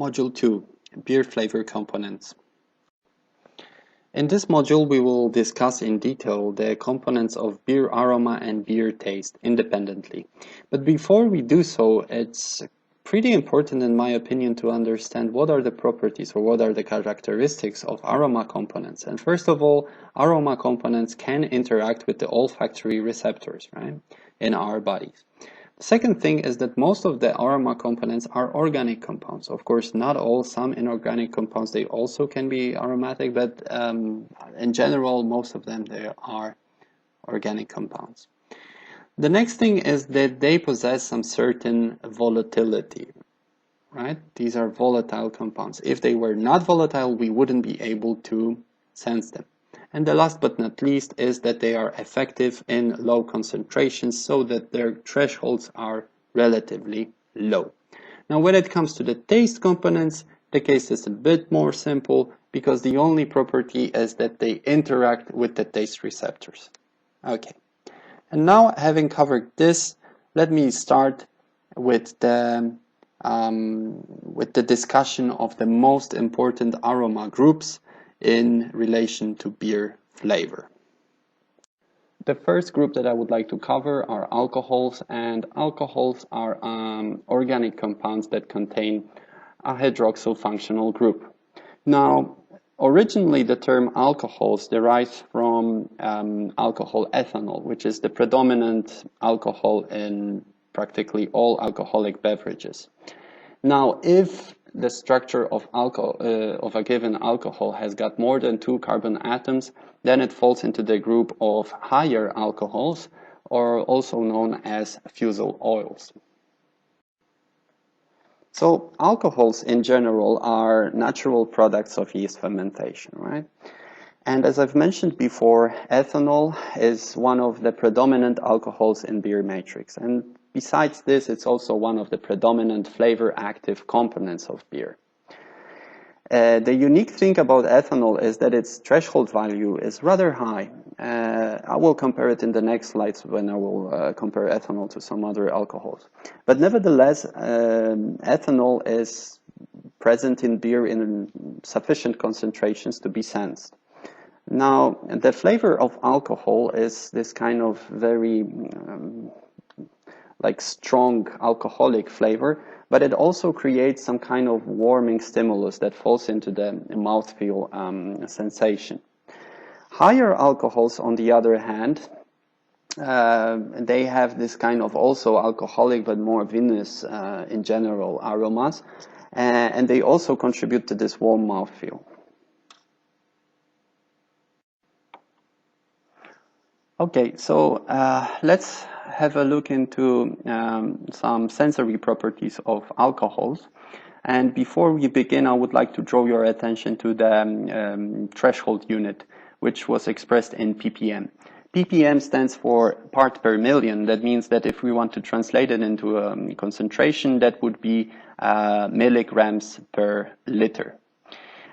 Module 2, Beer Flavor Components. In this module, we will discuss in detail the components of beer aroma and beer taste independently. But before we do so, it's pretty important, in my opinion, to understand what are the properties or what are the characteristics of aroma components. And first of all, aroma components can interact with the olfactory receptors, right, in our bodies. The second thing is that most of the aroma components are organic compounds. Of course, not all. Some inorganic compounds, they also can be aromatic, but in general, most of them, they are organic compounds. The next thing is that they possess some certain volatility, right? These are volatile compounds. If they were not volatile, we wouldn't be able to sense them. And the last but not least is that they are effective in low concentrations so that their thresholds are relatively low. Now, when it comes to the taste components, the case is a bit more simple because the only property is that they interact with the taste receptors. Okay. And now, having covered this, let me start with the discussion of the most important aroma groups in relation to beer flavor. The first group that I would like to cover are alcohols, and alcohols are organic compounds that contain a hydroxyl functional group. Now, originally the term alcohols derives from alcohol ethanol, which is the predominant alcohol in practically all alcoholic beverages. Now, if the structure of a given alcohol has got more than 2 carbon atoms, then it falls into the group of higher alcohols, or also known as fusel oils. So alcohols in general are natural products of yeast fermentation, right? And as I've mentioned before, ethanol is one of the predominant alcohols in beer matrix. And besides this, it's also one of the predominant flavor active components of beer. The unique thing about ethanol is that its threshold value is rather high. I will compare it in the next slides when I will compare ethanol to some other alcohols. But nevertheless, ethanol is present in beer in sufficient concentrations to be sensed. Now, the flavor of alcohol is this kind of very strong alcoholic flavor, but it also creates some kind of warming stimulus that falls into the mouthfeel sensation. Higher alcohols, on the other hand, they have this kind of also alcoholic but more vinous in general aromas, and they also contribute to this warm mouthfeel. Okay, so let's have a look into some sensory properties of alcohols. And before we begin, I would like to draw your attention to the threshold unit, which was expressed in ppm. ppm stands for part per million. That means that if we want to translate it into a concentration, that would be milligrams per liter.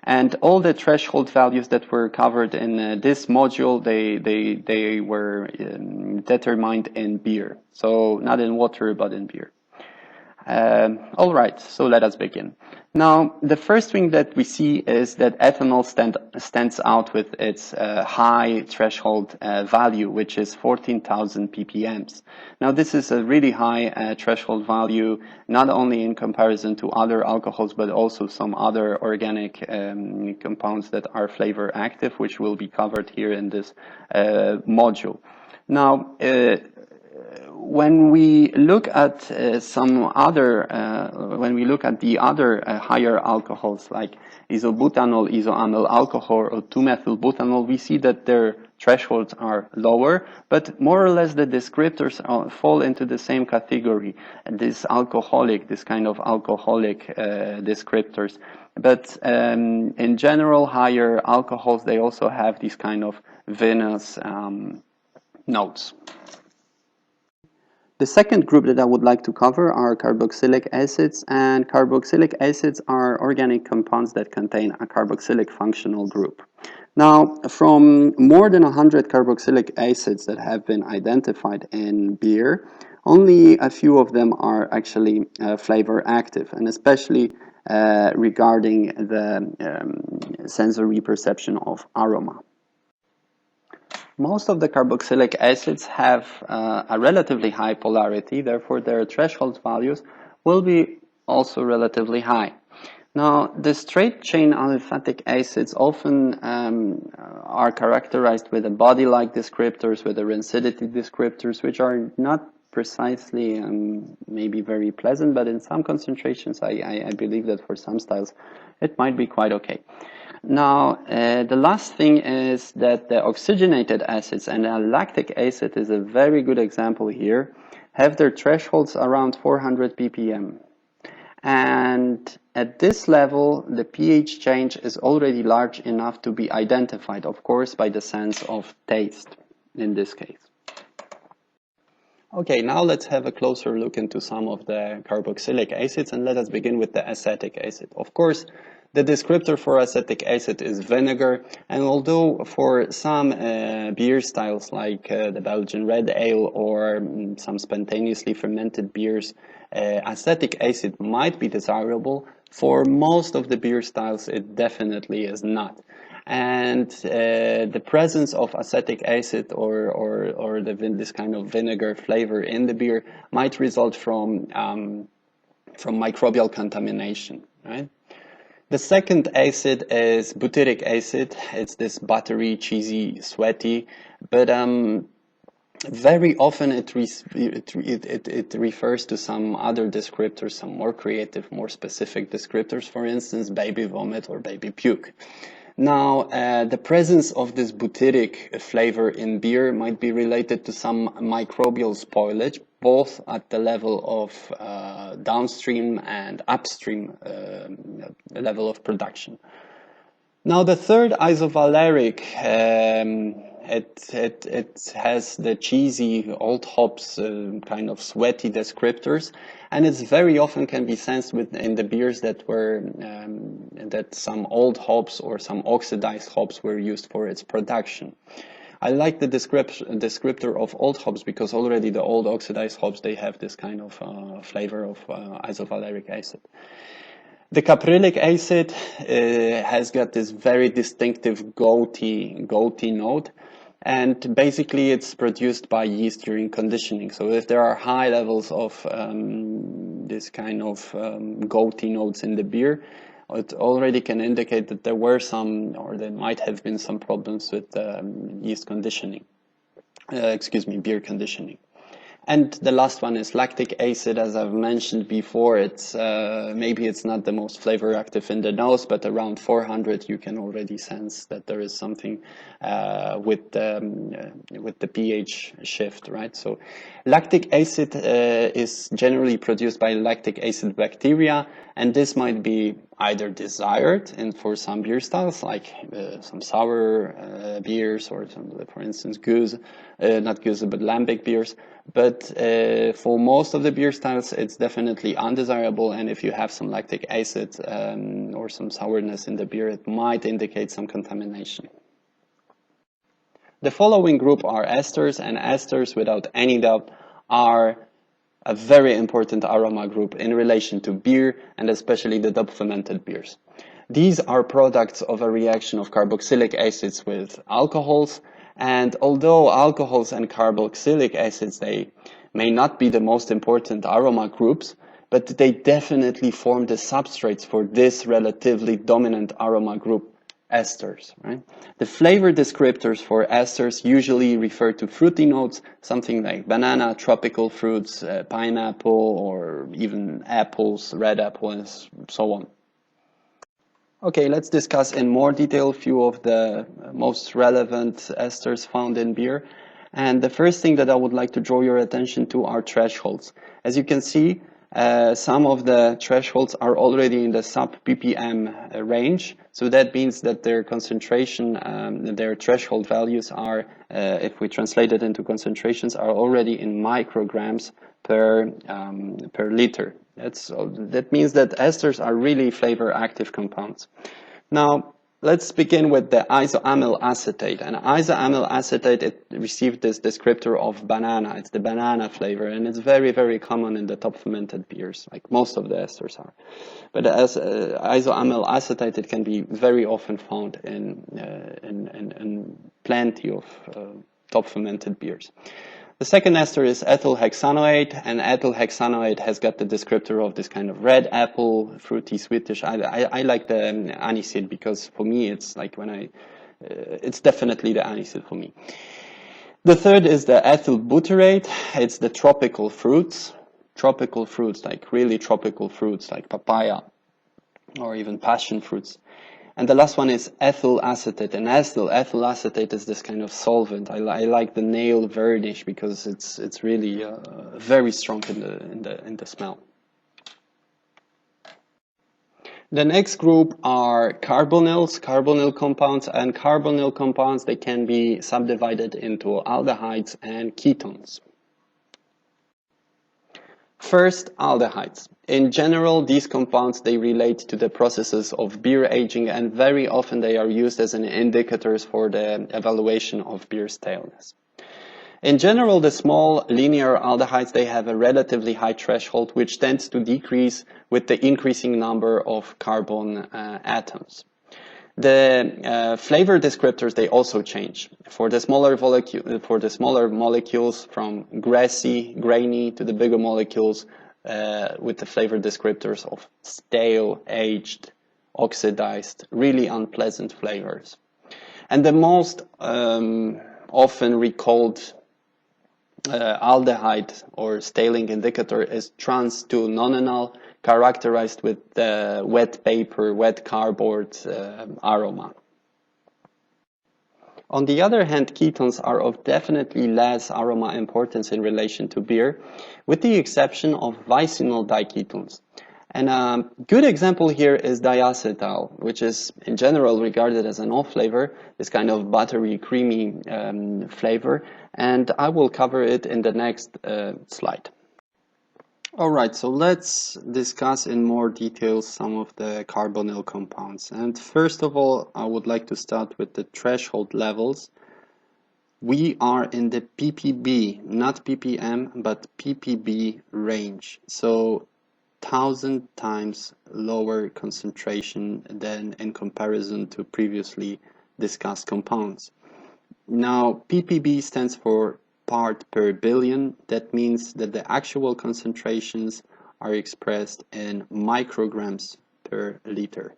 And all the threshold values that were covered in this module, they were determined in beer. So not in water, but in beer. All right, so let us begin. Now, the first thing that we see is that ethanol stands out with its high threshold value, which is 14,000 ppm. Now, this is a really high threshold value, not only in comparison to other alcohols, but also some other organic compounds that are flavor active, which will be covered here in this module. Now, when we look at the other higher alcohols like isobutanol, isoamyl alcohol, or 2-methylbutanol, we see that their thresholds are lower, but more or less the descriptors fall into the same category. This kind of alcoholic descriptors. But in general, higher alcohols, they also have these kind of vinous notes. The second group that I would like to cover are carboxylic acids, and carboxylic acids are organic compounds that contain a carboxylic functional group. Now, from more than 100 carboxylic acids that have been identified in beer, only a few of them are actually flavor active, and especially regarding the sensory perception of aroma. Most of the carboxylic acids have a relatively high polarity, therefore their threshold values will be also relatively high. Now, the straight-chain aliphatic acids often are characterized with a body-like descriptors, with the rancidity descriptors, which are not precisely maybe very pleasant, but in some concentrations, I believe that for some styles, it might be quite okay. Now, the last thing is that the oxygenated acids, and a lactic acid is a very good example here, have their thresholds around 400 ppm. And at this level, the pH change is already large enough to be identified, of course, by the sense of taste in this case. Okay, now let's have a closer look into some of the carboxylic acids, and let us begin with the acetic acid. Of course, the descriptor for acetic acid is vinegar, and although for some beer styles like the Belgian red ale or some spontaneously fermented beers, acetic acid might be desirable, for most of the beer styles it definitely is not. And the presence of acetic acid or this kind of vinegar flavor in the beer might result from microbial contamination, right? The second acid is butyric acid. It's this buttery, cheesy, sweaty, but very often it refers to some other descriptors, some more creative, more specific descriptors, for instance, baby vomit or baby puke. Now, the presence of this butyric flavor in beer might be related to some microbial spoilage, both at the level of downstream and upstream level of production. Now, the third isovaleric, it has the cheesy old hops kind of sweaty descriptors, and it's very often can be sensed in the beers that were that some old hops or some oxidized hops were used for its production. I like the descriptor of old hops because already the old oxidized hops, they have this kind of flavor of isovaleric acid. The caprylic acid has got this very distinctive goaty note, and basically it's produced by yeast during conditioning. So if there are high levels of this kind of goaty notes in the beer, it already can indicate that there were some, or there might have been some problems with yeast conditioning. Beer conditioning. And the last one is lactic acid. As I've mentioned before, it's maybe it's not the most flavor active in the nose, but around 400 you can already sense that there is something with the pH shift, right? So lactic acid is generally produced by lactic acid bacteria, and this might be either desired for some beer styles, like some sour beers, or some, for instance, not goose, but lambic beers. But for most of the beer styles, it's definitely undesirable, and if you have some lactic acid or some sourness in the beer, it might indicate some contamination. The following group are esters, and esters, without any doubt, are a very important aroma group in relation to beer, and especially the double fermented beers. These are products of a reaction of carboxylic acids with alcohols, and although alcohols and carboxylic acids, they may not be the most important aroma groups, but they definitely form the substrates for this relatively dominant aroma group, esters, right? The flavor descriptors for esters usually refer to fruity notes, something like banana, tropical fruits, pineapple, or even apples, red apple, and so on. Okay, let's discuss in more detail a few of the most relevant esters found in beer. And the first thing that I would like to draw your attention to are thresholds. As you can see, some of the thresholds are already in the sub-ppm range. So that means that their concentration, their threshold values are, if we translate it into concentrations, are already in micrograms per liter. That means that esters are really flavor active compounds. Now, Let's begin with the isoamyl acetate. And isoamyl acetate, it received this descriptor of banana. It's the banana flavor, and it's very, very common in the top fermented beers, like most of the esters are. But as isoamyl acetate, it can be very often found in plenty of top fermented beers. The second ester is ethyl hexanoate, and ethyl hexanoate has got the descriptor of this kind of red apple, fruity, sweetish. I like the aniseed because for me it's like it's definitely the aniseed for me. The third is the ethyl butyrate. It's the tropical fruits, like really tropical fruits like papaya or even passion fruits. And the last one is ethyl acetate. And ethyl acetate is this kind of solvent. I like the nail varnish because it's really very strong in the smell. The next group are carbonyls, carbonyl compounds, and carbonyl compounds, they can be subdivided into aldehydes and ketones. First, aldehydes. In general, these compounds, they relate to the processes of beer aging, and very often they are used as an indicators for the evaluation of beer staleness. In general, the small linear aldehydes, they have a relatively high threshold, which tends to decrease with the increasing number of carbon atoms. The flavor descriptors, they also change. For the smaller molecules, from grainy to the bigger molecules, with the flavor descriptors of stale, aged, oxidized, really unpleasant flavors. And the most often recalled aldehyde or staling indicator is trans-2-nonenal, characterized with wet paper, wet cardboard aroma. On the other hand, ketones are of definitely less aroma importance in relation to beer, with the exception of vicinal diketones. And a good example here is diacetyl, which is in general regarded as an off flavor, this kind of buttery, creamy flavor, and I will cover it in the next slide. Alright, so let's discuss in more detail some of the carbonyl compounds. And first of all, I would like to start with the threshold levels. We are in the ppb, not ppm, but ppb range. So 1,000 times lower concentration than in comparison to previously discussed compounds. Now, ppb stands for part per billion. That means that the actual concentrations are expressed in micrograms per liter.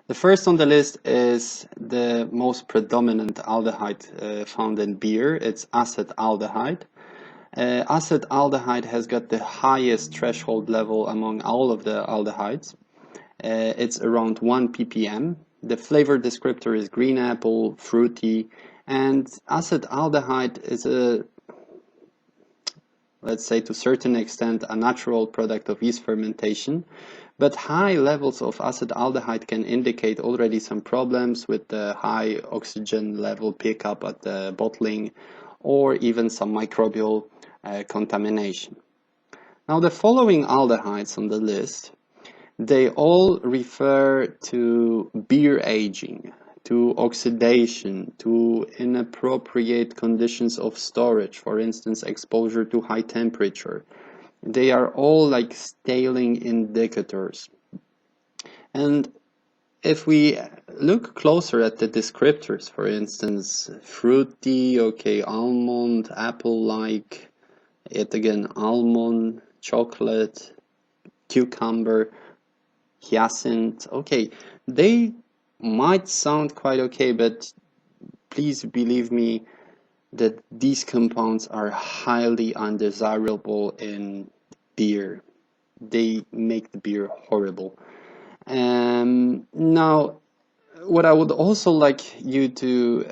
The first on the list is the most predominant aldehyde found in beer. It's acetaldehyde. Acetaldehyde has got the highest threshold level among all of the aldehydes. It's around 1 ppm. The flavor descriptor is green apple, fruity, and acetaldehyde is let's say to a certain extent, a natural product of yeast fermentation. But high levels of acetaldehyde can indicate already some problems with the high oxygen level pickup at the bottling, or even some microbial contamination. Now, the following aldehydes on the list, they all refer to beer aging, to oxidation, to inappropriate conditions of storage, for instance, exposure to high temperature. They are all like staling indicators. And if we look closer at the descriptors, for instance, fruity, okay, almond, apple-like, yet again, almond, chocolate, cucumber, hyacinth, okay, they might sound quite okay, but please believe me that these compounds are highly undesirable in beer. They make the beer horrible. Now, what I would also like to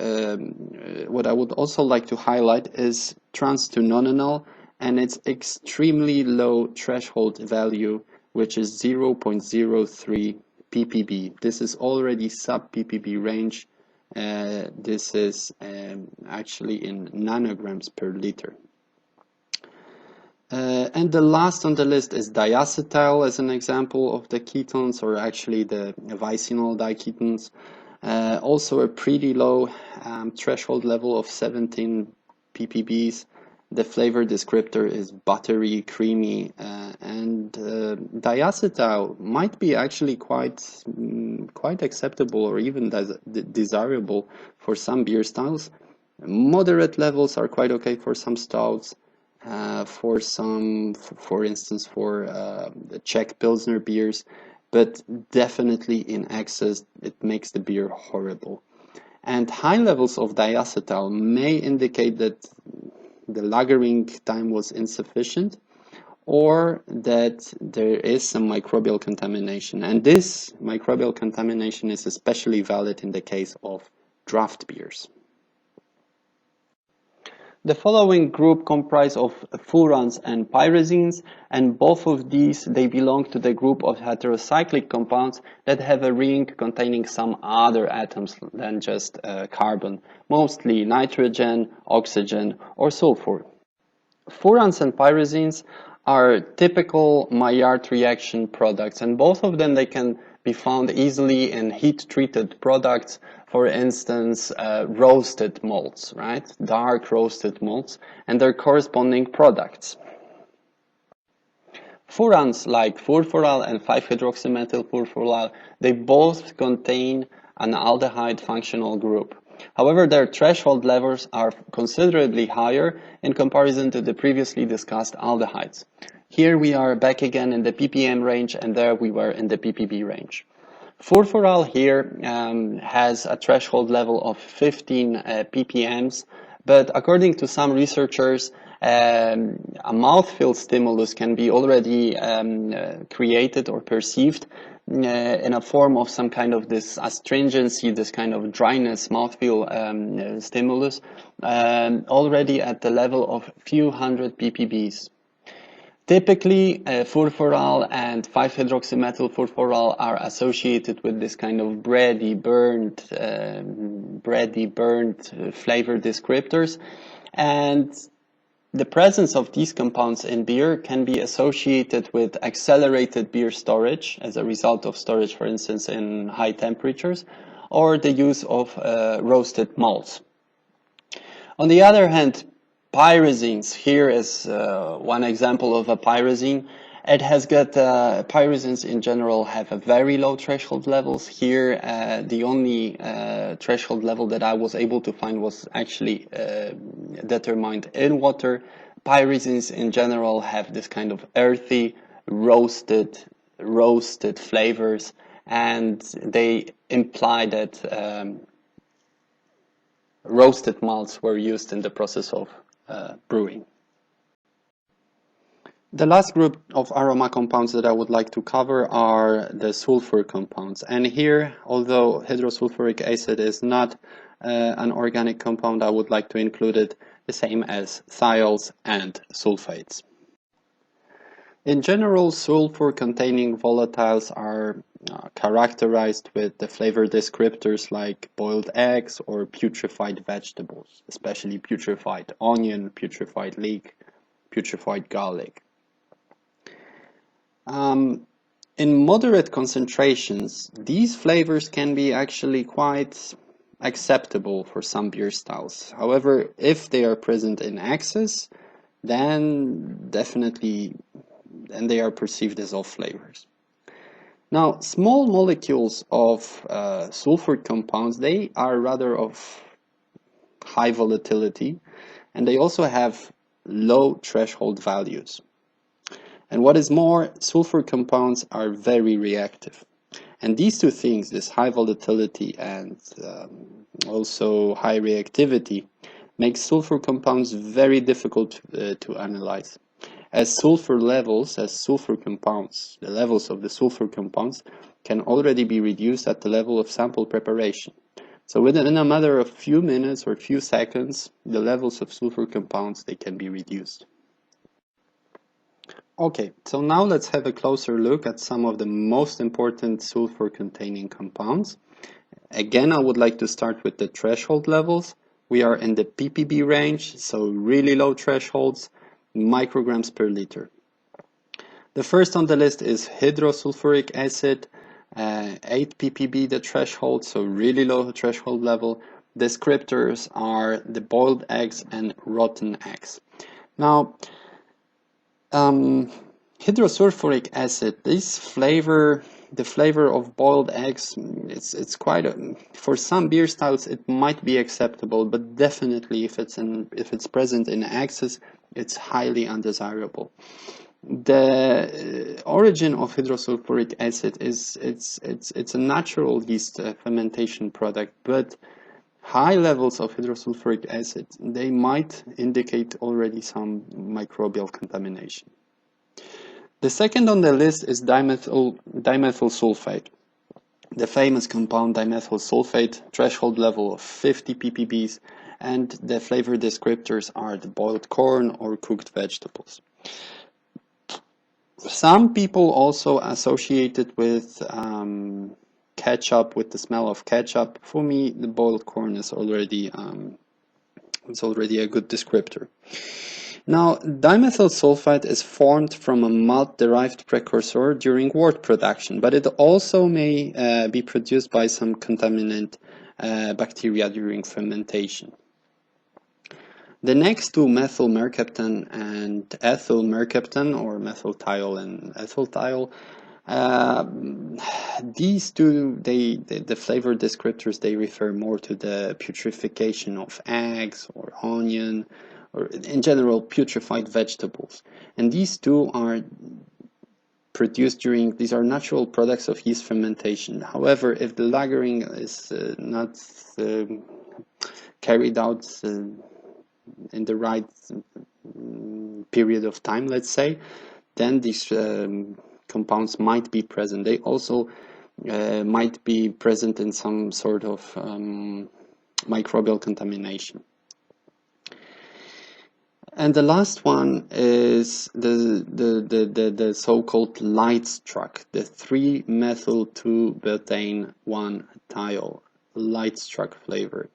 highlight is trans-2-nonenal and its extremely low threshold value, which is 0.03 ppb. This is already sub ppb range. This is actually in nanograms per liter. And the last on the list is diacetyl as an example of the ketones, or actually the vicinal diketones. Also a pretty low threshold level of 17 ppbs. The flavor descriptor is buttery, creamy, and diacetyl might be actually quite acceptable or even desirable for some beer styles. Moderate levels are quite okay for some stouts. For instance, for the Czech Pilsner beers, but definitely in excess, it makes the beer horrible. And high levels of diacetyl may indicate that the lagering time was insufficient, or that there is some microbial contamination. And this microbial contamination is especially valid in the case of draft beers. The following group comprise of furans and pyrazines, and both of these, they belong to the group of heterocyclic compounds that have a ring containing some other atoms than just carbon, mostly nitrogen, oxygen, or sulfur. Furans and pyrazines are typical Maillard reaction products, and both of them, they can be found easily in heat-treated products. For instance, roasted malts, right? Dark roasted malts and their corresponding products. Furans like furfural and 5-hydroxymethylfurfural, they both contain an aldehyde functional group. However, their threshold levels are considerably higher in comparison to the previously discussed aldehydes. Here we are back again in the ppm range, and there we were in the ppb range. Furfural here has a threshold level of 15 ppms, but according to some researchers, a mouthfeel stimulus can be already created or perceived in a form of some kind of this astringency, this kind of dryness, mouthfeel stimulus, already at the level of few hundred ppbs. Typically, furfural and 5-hydroxymethylfurfural are associated with this kind of bready, burnt flavor descriptors, and the presence of these compounds in beer can be associated with accelerated beer storage as a result of storage, for instance, in high temperatures, or the use of roasted malts. On the other hand, pyrazines, here is one example of a pyrazine. It has got, pyrazines in general have a very low threshold levels. Here, the only threshold level that I was able to find was actually determined in water. Pyrazines in general have this kind of earthy, roasted flavors, and they imply that roasted malts were used in the process of brewing. The last group of aroma compounds that I would like to cover are the sulfur compounds. And here, although hydrosulfuric acid is not an organic compound, I would like to include it the same as thiols and sulfates. In general, sulfur-containing volatiles are characterized with the flavor descriptors like boiled eggs or putrefied vegetables, especially putrefied onion, putrefied leek, putrefied garlic. In moderate concentrations, these flavors can be actually quite acceptable for some beer styles. However, if they are present in excess, then definitely they are perceived as off flavors. Now, small molecules of sulfur compounds, they are rather of high volatility, and they also have low threshold values. And what is more, sulfur compounds are very reactive. And these two things, this high volatility and also high reactivity, makes sulfur compounds very difficult to analyze. As sulfur compounds, the levels of the sulfur compounds can already be reduced at the level of sample preparation. So within a matter of few minutes or few seconds, the levels of sulfur compounds, they can be reduced. Okay, so now let's have a closer look at some of the most important sulfur-containing compounds. Again, I would like to start with the threshold levels. We are in the ppb range, so really low thresholds. micrograms per liter. The first on the list is hydrosulfuric acid, 8 ppb the threshold, so really low threshold level. Descriptors are the boiled eggs and rotten eggs. Now, hydrosulfuric acid, the flavor of boiled eggs, it's quite for some beer styles it might be acceptable, but definitely if it's present in excess, it's highly undesirable. The origin of hydrosulfuric acid is it's a natural yeast fermentation product, but high levels of hydrosulfuric acid, they might indicate already some microbial contamination. The second on the list is dimethyl sulfate. The famous compound dimethyl sulfate, threshold level of 50 ppbs, and the flavor descriptors are the boiled corn or cooked vegetables. Some people also associate it with ketchup, with the smell of ketchup. For me, the boiled corn is already a good descriptor. Now, dimethyl sulfite is formed from a malt-derived precursor during wort production, but it also may be produced by some contaminant bacteria during fermentation. The next two, methyl mercaptan and ethyl mercaptan, or methylthiol and ethylthiol, these two, the flavor descriptors, they refer more to the putrefaction of eggs or onion, or in general putrefied vegetables. And these two are produced these are natural products of yeast fermentation. However, if the lagering is not carried out in the right period of time, let's say, then these compounds might be present. They also might be present in some sort of microbial contamination. And the last one is the so-called light struck, the 3-methyl-2-butane-1-thiol light struck flavor.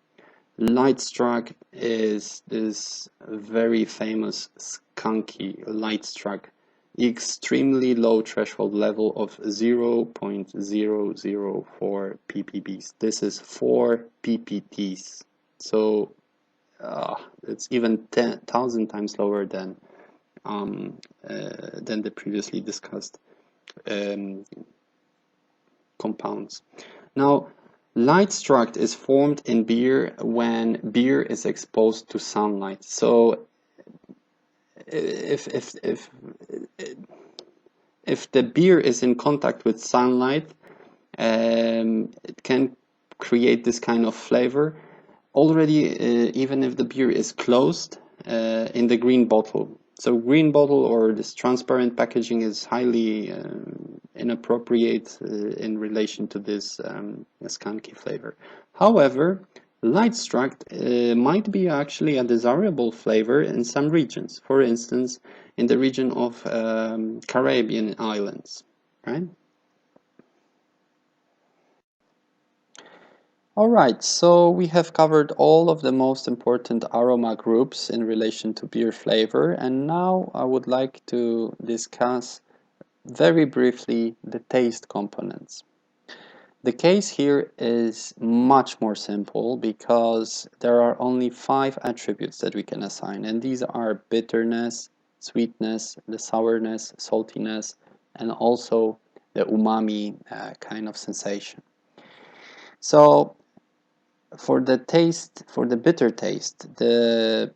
Light struck is this very famous skunky light struck, extremely low threshold level of 0.004 ppbs. This is 4 ppts. So it's even 10,000 times lower than the previously discussed compounds. Now, light struck is formed in beer when beer is exposed to sunlight. So if the beer is in contact with sunlight, it can create this kind of flavor. Already, even if the beer is closed in the green bottle. So green bottle or this transparent packaging is highly inappropriate in relation to this skunky flavor. However, light struck might be actually a desirable flavor in some regions. For instance, in the region of Caribbean islands, right? Alright, so we have covered all of the most important aroma groups in relation to beer flavor, and now I would like to discuss very briefly the taste components. The case here is much more simple because there are only 5 attributes that we can assign, and these are bitterness, sweetness, the sourness, saltiness, and also the umami kind of sensation. So for the bitter taste, the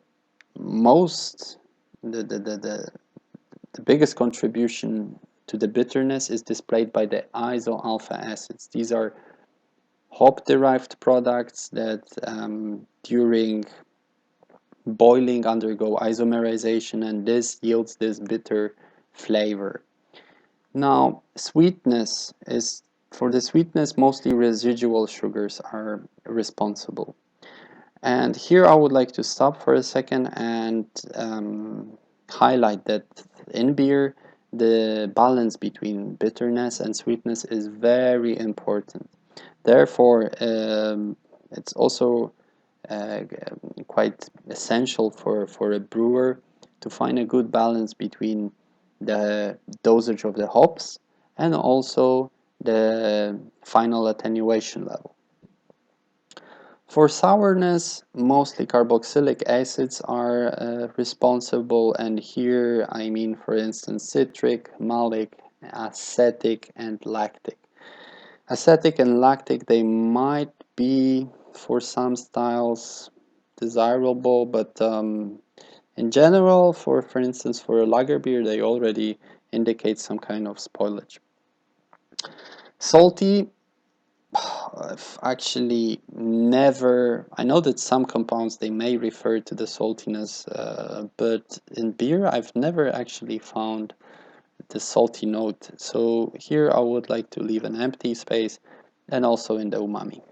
biggest contribution to the bitterness is displayed by the iso-alpha acids. These are hop-derived products that during boiling undergo isomerization, and this yields this bitter flavor. Now, sweetness is for the sweetness, mostly residual sugars are responsible. And here I would like to stop for a second and highlight that in beer, the balance between bitterness and sweetness is very important. Therefore, it's also quite essential for a brewer to find a good balance between the dosage of the hops and also the final attenuation level. For sourness, mostly carboxylic acids are responsible, and here I mean, for instance, citric, malic, acetic, and lactic. Acetic and lactic, they might be for some styles desirable, but in general, for instance, for a lager beer, they already indicate some kind of spoilage. Salty, I've actually never, I know that some compounds, they may refer to the saltiness, but in beer, I've never actually found the salty note. So here I would like to leave an empty space, and also in the umami.